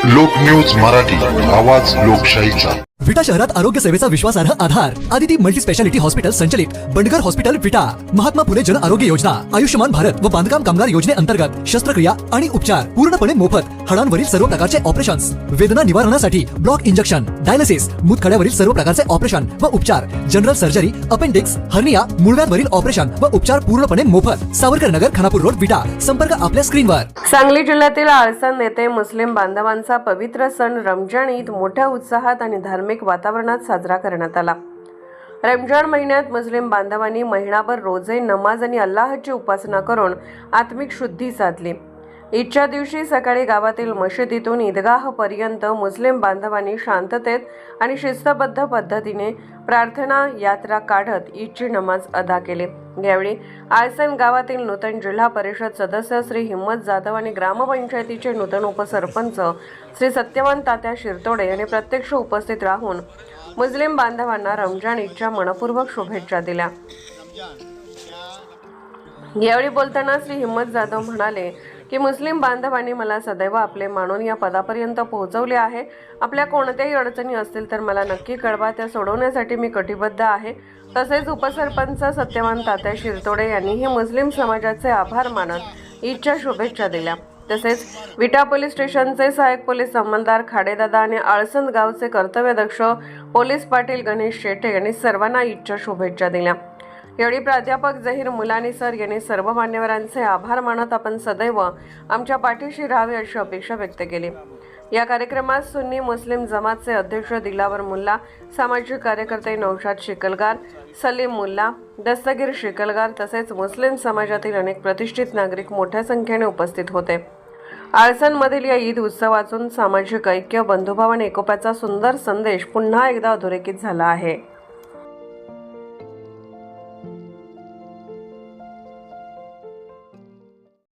लोक न्यूज मराठी, आवाज लोकशाहीचा। विटा शहरात आरोग्य सेवेचा विश्वासार्ह आधार आदिती मल्टी स्पेशालिटी हॉस्पिटल संचलित बंडगर हॉस्पिटल विटा, महात्मा फुले जन आरोग्य योजना, आयुष्यमान भारत व बांधकाम कामगार योजनेअंतर्गत शस्त्रक्रिया आणि उपचार पूर्णपणे मोफत। हाडांवरील सर्व प्रकारचे ऑपरेशन्स, वेदना निवारणासाठी ब्लॉक इंजेक्शन, डायलिसिस, मूतखड्यावरील सर्व प्रकारचे ऑपरेशन व उपचार, जनरल सर्जरी, अपेंडिक्स, हर्निया, मूळव्याधवरील ऑपरेशन व उपचार पूर्णपणे मोफत। सावरकर नगर, खानापूर रोड, विटा। संपर्क आपल्या स्क्रीनवर। सांगली जिल्ह्यातील आळसन येथे मुस्लिम बांधवांचा पवित्र सण रमजान ईद मोठ्या उत्साहात आणि धार्मिक वातावरणात साजरा करण्यात आला। रमजान महिन्यात मुस्लिम बांधवांनी महिनाभर रोजे, नमाज आणि अल्लाहची उपासना करून आत्मिक शुद्धी साधली। ईदच्या दिवशी सकाळी गावातील मशिदीतून ईदगाहपर्यंत मुस्लिम बांधवांनी शांततेत आणि शिस्तबद्ध पद्धतीने प्रार्थना यात्रा काढत ईदची नमाज अदा केली। यावेळी आळसन गावातील नूतन जिल्हा परिषद सदस्य श्री हिम्मत जाधव आणि ग्रामपंचायतीचे नूतन उपसरपंच श्री सत्यवान तात्या शिरतोडे यांनी प्रत्यक्ष उपस्थित राहून मुस्लिम बांधवांना रमजान ईदच्या मनपूर्वक शुभेच्छा दिल्या। यावेळी बोलताना श्री हिम्मत जाधव म्हणाले की मुस्लिम बांधवांनी मला सदैव आपले मानून या पदापर्यंत पोहोचवले आहे। आपल्या कोणत्याही अडचणी असतील तर मला नक्की कळवा, त्या सोडवण्यासाठी मी कटिबद्ध आहे। तसेच उपसरपंच सत्यवान तात्या शिरतोडे यांनीही मुस्लिम समाजाचे आभार मानत ईदच्या शुभेच्छा दिल्या। तसेच विटा पोलीस स्टेशनचे सहाय्यक पोलीस अंमलदार खाडेदादा आणि आळसन गावचे कर्तव्यदक्ष पोलीस पाटील गणेश शेटे यांनी सर्वांना ईदच्या शुभेच्छा दिल्या। यावेळी प्राध्यापक जहीर मुलानी सर यांनी सर्व मान्यवरांचे आभार मानत आपण सदैव आमच्या पाठीशी राहावे अशी अपेक्षा व्यक्त केली। या कार्यक्रमात सुन्नी मुस्लिम जमातचे अध्यक्ष दिलावर मुल्ला, सामाजिक कार्यकर्ते नौशाद शिकलगार, सलीम मुल्ला, दस्तगीर शिकलगार तसेच मुस्लिम समाजातील अनेक प्रतिष्ठित नागरिक मोठ्या संख्येने उपस्थित होते। आळसनमधील या ईद उत्सवातून सामाजिक ऐक्य, बंधुभाव आणि एकोप्याचा सुंदर संदेश पुन्हा एकदा अधोरेखित झाला आहे।